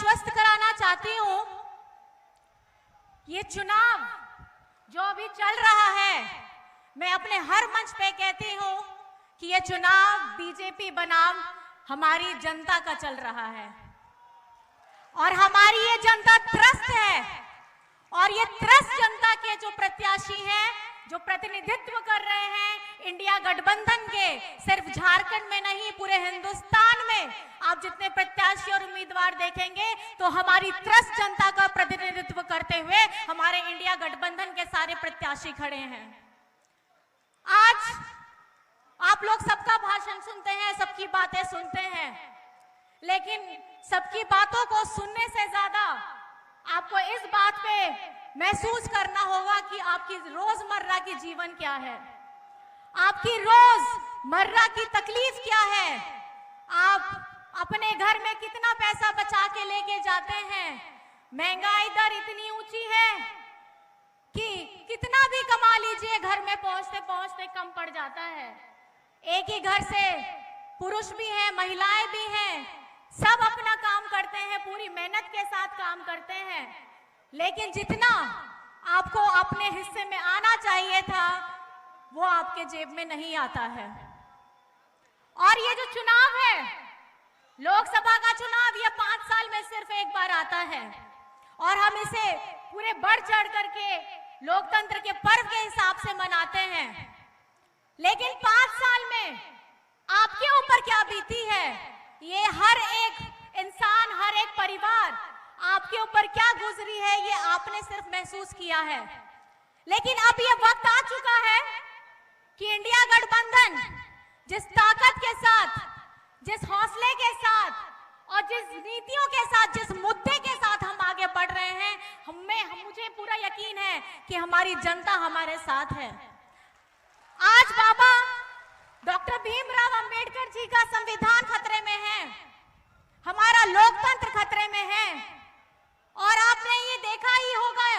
आश्वस्त कराना चाहती हूं, ये चुनाव जो अभी चल रहा है, मैं अपने हर मंच पे कहती हूं कि ये चुनाव बीजेपी बनाम हमारी जनता का चल रहा है और हमारी ये जनता त्रस्त है। और ये त्रस्त जनता के जो प्रत्याशी हैं, जो प्रतिनिधित्व कर रहे हैं इंडिया गठबंधन के, सिर्फ झारखंड में नहीं पूरे हिंदुस्तान में आप जितने प्रत्याशी और उम्मीदवार देखेंगे तो हमारी त्रस्त जनता का प्रतिनिधित्व करते हुए हमारे इंडिया गठबंधन के सारे प्रत्याशी खड़े हैं। आज आप लोग सबका भाषण सुनते हैं, सबकी बातें सुनते हैं, लेकिन सबकी बातों को सुनने से ज्यादा आपको इस बात पे महसूस करना होगा कि आपकी रोजमर्रा की जीवन क्या है, आपकी रोजमर्रा की तकलीफ क्या है, आप अपने घर में कितना पैसा बचा के लेके जाते हैं। महंगाई दर इतनी ऊंची है कि कितना भी कमा लीजिए घर में पहुंचते पहुंचते कम पड़ जाता है। एक ही घर से पुरुष भी हैं, महिलाएं भी हैं, सब अपना काम करते हैं, पूरी मेहनत के साथ काम करते हैं, लेकिन जितना आपको अपने हिस्से में आना चाहिए था वो आपके जेब में नहीं आता है। और ये जो चुनाव है, लोकसभा का चुनाव, ये 5 साल में सिर्फ एक बार आता है और हम इसे पूरे बढ़ चढ़ करके लोकतंत्र के पर्व के हिसाब से मनाते हैं। लेकिन 5 साल में आपके ऊपर क्या बीती है, ये हर एक इंसान, हर एक परिवार आपके ऊपर क्या गुजरी है, ये आपने सिर्फ महसूस किया है। लेकिन अब ये वक्त आ चुका है कि इंडिया गठबंधन जिस ताकत के साथ, जिस हौसले के साथ और जिस नीतियों के साथ, जिस मुद्दे के साथ हम आगे बढ़ रहे हैं, मुझे पूरा यकीन है कि हमारी जनता हमारे साथ है। आज बाबा डॉक्टर भीमराव अंबेडकर जी का संविधान खतरे में है, हमारा लोकतंत्र खतरे में है। और आपने ये देखा ही होगा,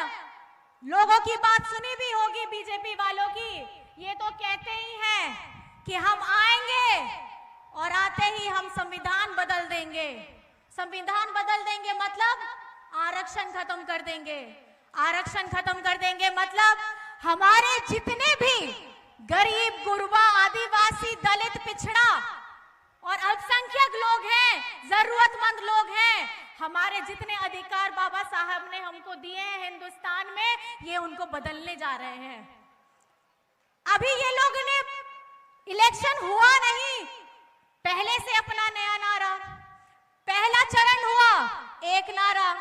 लोगों की बात सुनी भी होगी बीजेपी वालों की, ये तो कहते ही हैं कि हम आएंगे और आते ही हम संविधान बदल देंगे। संविधान बदल देंगे मतलब आरक्षण खत्म कर देंगे, आरक्षण खत्म कर देंगे मतलब हमारे जितने भी गरीब, गुरबा, आदिवासी, दलित, पिछड़ा और अल्पसंख्यक लोग हैं, जरूरतमंद लोग हैं, हमारे जितने अधिकार बाबा साहब ने हमको दिए हैं हिंदुस्तान में, ये उनको बदलने जा रहे हैं। अभी ये लोग ने इलेक्शन हुआ नहीं, पहले से अपना नया नारा, पहला चरण हुआ एक नारा,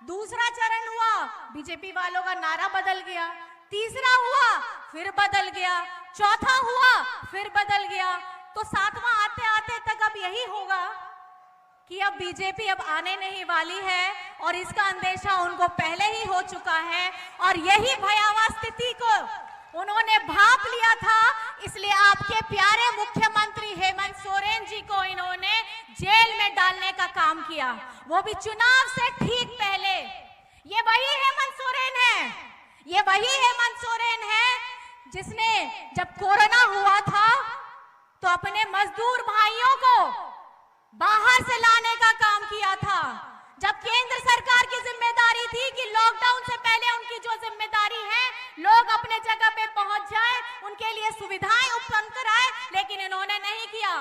दूसरा चरण हुआ बीजेपी वालों का नारा बदल गया, तीसरा हुआ फिर बदल गया, चौथा हुआ फिर बदल गया, तो 7वां आते आते तक अब यही होगा कि अब बीजेपी अब आने नहीं वाली है और इसका अंदेशा उनको पहले ही हो चुका है। और यही भयावह स्थिति को उन्होंने भांप लिया था, इसलिए आपके प्यारे मुख्यमंत्री हेमंत सोरेन जी को इन्होंने जेल में डालने का काम किया, वो भी चुनाव से ठीक पहले। ये वही हेमंत सोरेन है, ये वही हेमंत सोरेन है जिसने जब कोरोना हुआ था तो अपने मजदूर भाइयों को बाहर से लाने का काम किया था। जब केंद्र सरकार की जिम्मेदारी थी कि लॉकडाउन से पहले उनकी जो जिम्मेदारी है लोग अपने जगह पे पहुंच जाए, उनके लिए सुविधाएं उपलब्ध कराए, लेकिन इन्होंने नहीं किया।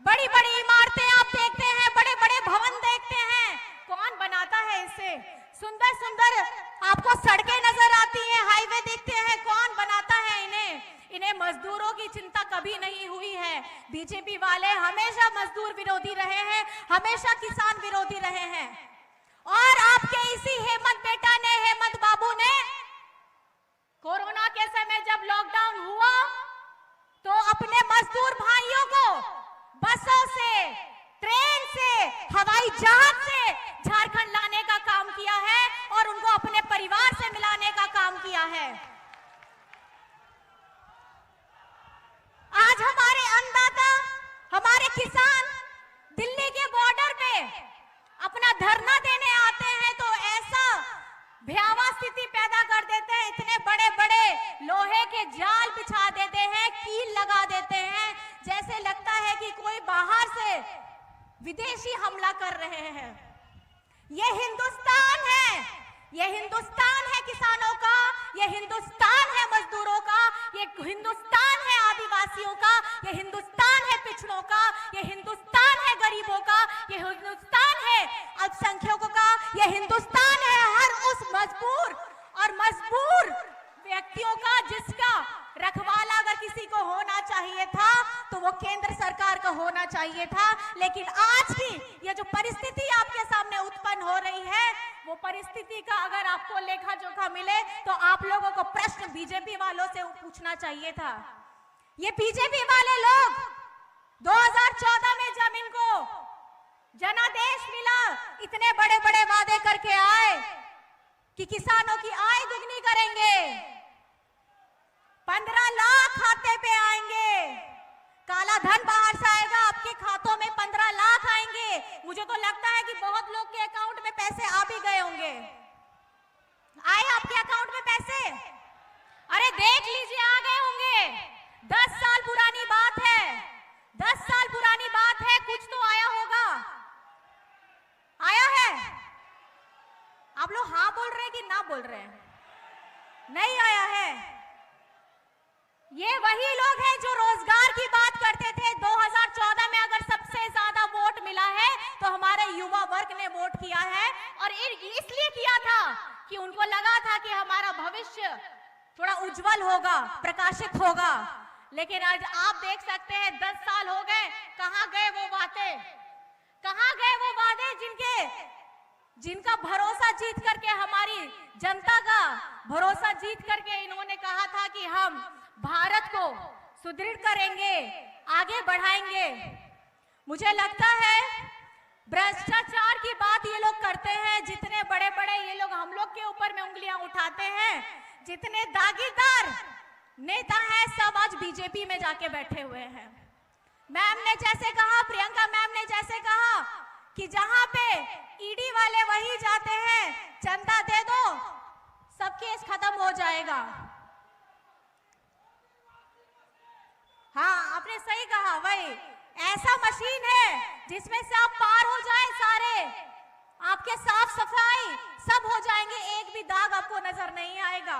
बड़ी बड़ी इमारतें आप देखते हैं, बड़े बड़े भवन देखते हैं, कौन बनाता है इसे? सुंदर सुंदर आपको सड़कें नजर आती हैं, हाईवे देखते हैं, कौन बनाता है इन्हें? इन्हें मजदूरों की चिंता कभी नहीं हुई है। बीजेपी वाले हमेशा मजदूर विरोधी रहे हैं, हमेशा किसान विरोधी रहे हैं। और आपके इसी हेमंत बेटा ने, हेमंत बाबू ने कोरोना के समय जब लॉकडाउन हुआ तो अपने मजदूर भाइयों को बसों से, ट्रेन से, हवाई जहाज से झारखंड लाने का काम किया है और उनको अपने परिवार से मिलाने का काम किया है। आज हमारे अन्नदाता, हमारे किसान दिल्ली के बॉर्डर पे अपना धरना देने आते हैं तो ऐसा भयावह स्थिति पैदा कर देते हैं, इतने बड़े बड़े लोहे के जाल बिछा देते हैं, कील लगा देते हैं, जैसे लगता है कि कोई बाहर से विदेशी हमला कर रहे हैं। ये हिंदुस्तान है, ये हिंदुस्तान है किसानों का, ये हिंदुस्तान है मजदूरों का, ये हिंदुस्तान है आदिवासियों का, ये हिंदुस्तान है पिछड़ों का, ये हिंदुस्तान है गरीबों का, ये हिंदुस्तान है अल्पसंख्यकों का, ये हिंदुस्तान है हर उस मजबूर व्यक्तियों का जिसका रखवाला अगर किसी को होना चाहिए था तो वो केंद्र सरकार का होना चाहिए था। लेकिन आज की ये जो परिस्थिति आपके सामने उत्पन्न हो रही है, वो परिस्थिति का अगर आपको लेखा जोखा मिले तो आप लोगों को प्रश्न बीजेपी वालों से पूछना चाहिए था। ये बीजेपी वाले लोग 2014 में जब इनको जनादेश मिला, इतने बड़े बड़े वादे करके आए कि किसानों की आय दुगनी करेंगे, 15 लाख खाते पे आएंगे, काला धन बाहर से आएगा, आपके खातों में 15 लाख आएंगे। मुझे तो लगता है कि बहुत लोग के अकाउंट में पैसे आ भी गए होंगे। आए आपके अकाउंट में पैसे? अरे देख लीजिए, आ गए होंगे। 10 साल पुरानी बात है, 10 साल पुरानी बात है, कुछ तो आया होगा। आया है? आप लोग हाँ बोल रहे हैं कि ना बोल रहे हैं? नहीं आया है। ये वही लोग हैं जो रोजगार की बात करते थे। 2014 में अगर सबसे ज्यादा वोट मिला है तो हमारे युवा वर्ग ने वोट किया है, और इसलिए किया था कि उनको लगा था कि हमारा भविष्य थोड़ा उज्जवल होगा, प्रकाशित होगा। लेकिन आज आप देख सकते हैं 10 साल हो गए, कहां गए वो बातें, कहां गए वो वादे जिनका भरोसा जीत करके, हमारी जनता का भरोसा जीत करके इन्होंने कहा था कि हम भारत को सुदृढ़ करेंगे, आगे बढ़ाएंगे। मुझे लगता है भ्रष्टाचार की बात ये लोग करते हैं, जितने बड़े बड़े ये लोग हम लोग के ऊपर में उंगलियां उठाते हैं, जितने दागीदार नेता हैं सब आज बीजेपी में जाके बैठे हुए हैं। मैम ने जैसे कहा, प्रियंका मैम ने जैसे कहा कि जहां पे ईडी वाले वही जाते हैं, चंदा दे दो सब केस खत्म हो जाएगा। हाँ, आपने सही कहा, वही ऐसा मशीन है जिसमें से आप पार हो जाए, सारे आपके साफ सफाई सब हो जाएंगे, एक भी दाग आपको नजर नहीं आएगा।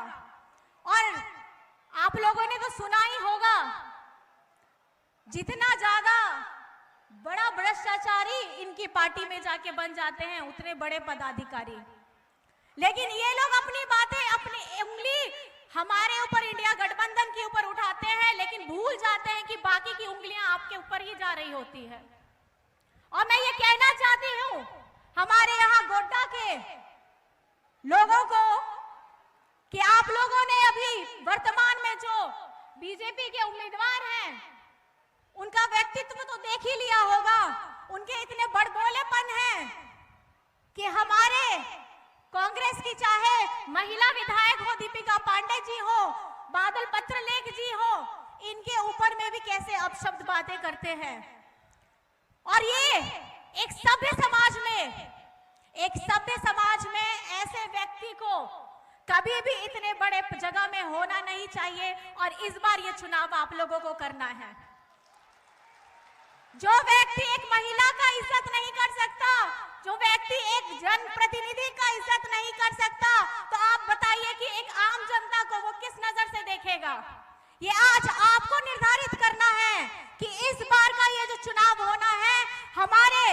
और आप लोगों ने तो सुना ही होगा, जितना ज्यादा बड़ा भ्रष्टाचारी इनकी पार्टी में जाके बन जाते हैं उतने बड़े पदाधिकारी। लेकिन ये लोग अपनी बातें, अपनी उंगली हमारे ऊपर, इंडिया गठबंधन के ऊपर उठाते हैं, लेकिन भूल जाते हैं कि बाकी की उंगलियां आपके ऊपर ही जा रही होती है। और मैं ये कहना चाहती हूं हमारे यहाँ गोड्डा के लोगों को कि आप लोगों ने अभी वर्तमान में जो बीजेपी के उम्मीदवार हैं उनका व्यक्तित्व तो देख ही लिया होगा। उनके इतने बड़बोलेपन हैं कि हमारे कांग्रेस की चाहे महिला विधायक हो, दीपिका पांडे जी हो, बादल पत्रलेख जी हो, इनके ऊपर में भी कैसे अपशब्द बातें करते हैं। और ये एक सभ्य समाज में ऐसे व्यक्ति को कभी भी इतने बड़े जगह में होना नहीं चाहिए। और इस बार ये चुनाव आप लोगों को करना है। जो व्यक्ति एक महिला का इज्जत नहीं कर सकता, जो व्यक्ति एक जनप्रतिनिधि का इज्जत नहीं कर सकता, तो आप बताइए कि एक आम जनता को वो किस नजर से देखेगा। ये आज आपको निर्धारित करना है कि इस बार का ये जो चुनाव होना है, हमारे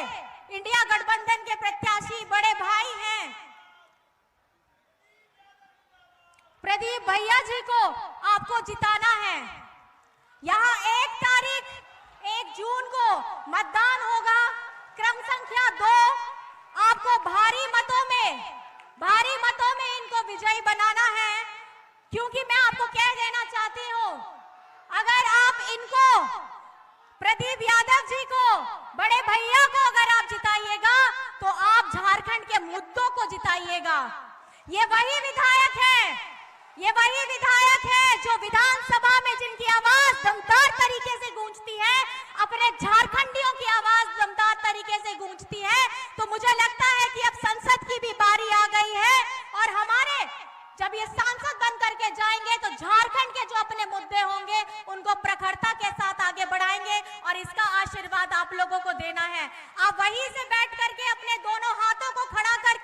इंडिया गठबंधन के प्रत्याशी बड़े भाई हैं प्रदीप भैया जी को आपको जिताना है। यहाँ 1 जून को मतदान होगा, क्रम संख्या 2। आपको भारी मतों में इनको विजयी बनाना है। क्योंकि मैं आपको कह देना चाहती हूँ, अगर आप इनको, प्रदीप यादव जी को, बड़े भैया को अगर आप जिताइएगा तो आप झारखंड के मुद्दों को जिताइएगा। ये वही विधायक है जो विधानसभा में जिनकी आवाज दमदार तरीके से गूंजती है, अपने झारखंडियों की आवाज दमदार तरीके से गूंजती है। तो मुझे लगता है कि अब संसद की भी बारी आ गई है, और हमारे जब ये सांसद बन करके जाएंगे तो झारखंड के जो अपने मुद्दे होंगे उनको प्रखरता के साथ आगे बढ़ाएंगे, और इसका आशीर्वाद आप लोगों को देना है। आप वहीं से बैठ करके अपने दोनों हाथों को खड़ा करके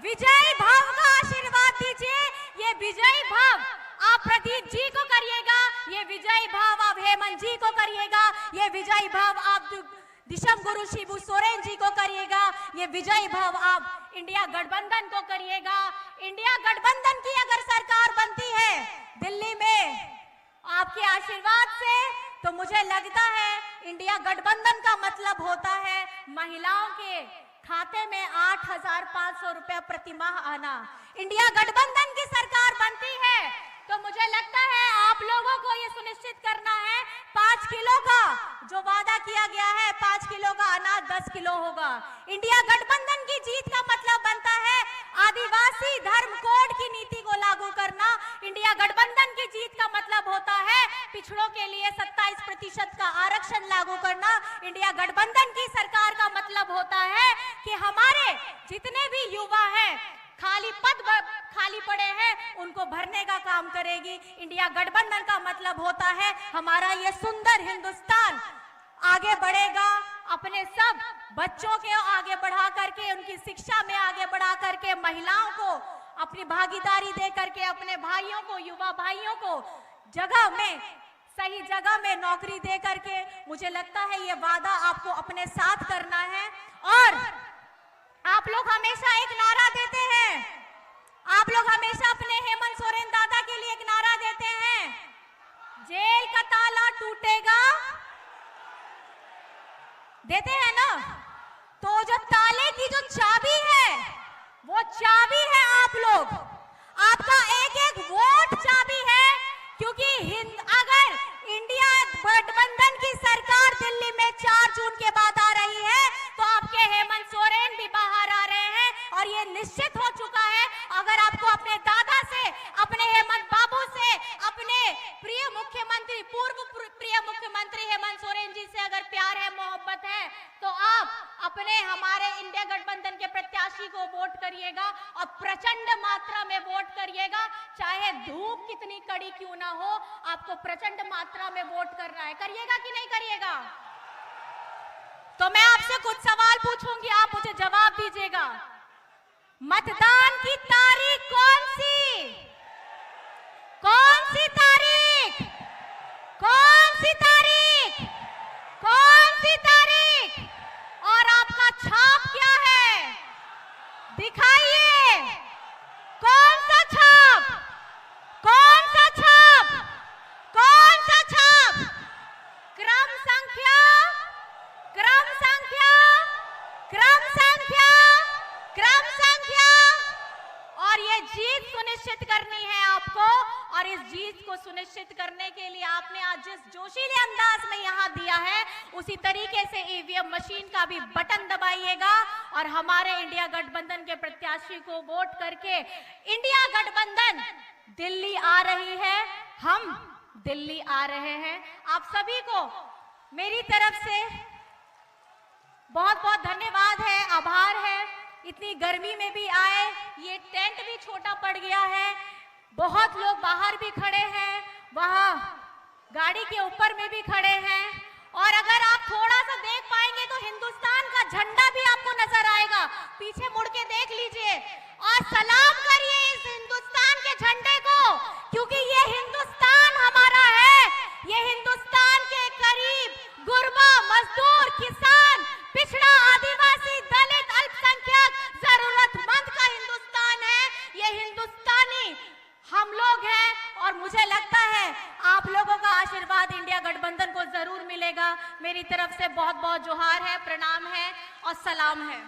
विजयी भाव का आशीर्वाद दीजिए। ये विजयी भाव आप प्रदीप जी को करिएगा, ये विजयी भाव आप हेमंत जी को करिएगा, ये विजयी भाव आप दिशम गुरु शिबू सोरेन जी को करिएगा, ये विजयी भाव आप इंडिया गठबंधन को करिएगा। इंडिया गठबंधन की अगर सरकार बनती है दिल्ली में आपके आशीर्वाद से, तो मुझे लगता है इंडिया गठबंधन का मतलब होता है महिलाओं के खाते में 8,500 रुपया प्रति माह आना। इंडिया गठबंधन की सरकार बनती है तो मुझे लगता है आप लोगों को ये सुनिश्चित करना है 5 किलो का जो वादा किया गया है, 5 किलो का अनाज 10 किलो होगा। इंडिया गठबंधन की जीत का मतलब बनता है आदिवासी धर्म कोड की नीति को लागू करना। इंडिया गठबंधन की जीत का मतलब होता है पिछड़ों के लिए 27% का आरक्षण लागू करना। इंडिया गठबंधन की सरकार का मतलब होता है कि हमारे जितने भी युवा हैं खाली पद खाली पड़े हैं उनको भरने का काम करेगी। इंडिया गठबंधन का मतलब होता है हमारा ये सुंदर हिंदुस्तान आगे बढ़ेगा, अपने सब बच्चों के आगे बढ़ा करके, उनकी शिक्षा में आगे बढ़ा करके, महिलाओं को अपनी भागीदारी दे करके, अपने भाइयों को, युवा भाइयों को जगह में, सही जगह में नौकरी दे करके, मुझे लगता है ये वादा आपको अपने साथ करना है। और आप लोग हमेशा एक नारा देते हैं, आप लोग हमेशा अपने हेमंत सोरेन दादा के लिए एक नारा देते हैं, जेल का ताला टूटेगा, देते हैं ना? तो जो ताले की जो चाबी है वो चाबी है आप लोग, आपका एक एक वोट चाबी है। क्योंकि अगर इंडिया गठबंधन की सरकार दिल्ली में 4 जून के बाद आ रही है तो आपके हेमंत सोरेन भी बाहर आ रहे हैं और ये निश्चित हो चुका है। अगर आपको अपने दादा से, अपने हेमंत बाबू से, अपने प्रिय मुख्यमंत्री, पूर्व प्रिय मुख्यमंत्री हेमंत सोरेन जी से अगर प्यार है, मोहब्बत है, तो आप अपने हमारे इंडिया गठबंधन के प्रत्याशी को वोट करिएगा और प्रचंड मात्रा में वोट करिएगा। चाहे धूप कितनी कड़ी क्यों ना हो, आपको प्रचंड मात्रा में वोट करना है। करिएगा कि नहीं करिएगा? तो मैं आपसे कुछ सवाल पूछूंगी, आप मुझे जवाब दीजिएगा। मतदान की तारीख कौन सी? कौन सी तारीख? कौन सी तारीख? कौन सी तारीख? और आपका छाप क्या है? दिखाइए। कौन सा छाप? कौन सा छाप? कौन सा छाप? क्रम संख्या, क्रम संख्या, क्रम संख्या, क्रम संख्या। और ये जीत सुनिश्चित करनी है आपको, और इस जीत को सुनिश्चित करने के लिए आपने आज जिस जोशीले अंदाज में यहाँ दिया है, उसी तरीके से ईवीएम मशीन का भी बटन दबाइएगा और हमारे इंडिया गठबंधन के प्रत्याशी को वोट करके, इंडिया गठबंधन दिल्ली आ रही है, हम दिल्ली आ रहे हैं। आप सभी को मेरी तरफ से बहुत बहुत धन्यवाद है, आभार है। इतनी गर्मी में भी आए, ये टेंट भी छोटा पड़ गया है, बहुत लोग बाहर भी खड़े हैं, वहां गाड़ी के ऊपर में भी खड़े हैं। और अगर आप थोड़ा सा देख पाएंगे तो हिंदुस्तान का झंडा भी आपको नजर आएगा, पीछे मुड़ के देख लीजिए और सलाम करिए इस हिंदुस्तान के झंडे को, क्योंकि ये हिंदुस्तान हमारा है। ये हिंदुस्तान के गरीब, गुरबा, मजदूर, किसान, पिछड़ा, आदिवासी, दलित, अल्पसंख्यक, जरूरतमंद का हिंदुस्तान है। ये हिंदुस्तानी हम लोग हैं और मुझे लगता है आप लोगों का आशीर्वाद इंडिया गठबंधन को जरूर मिलेगा। मेरी तरफ से बहुत बहुत जोहार है, प्रणाम है और सलाम है।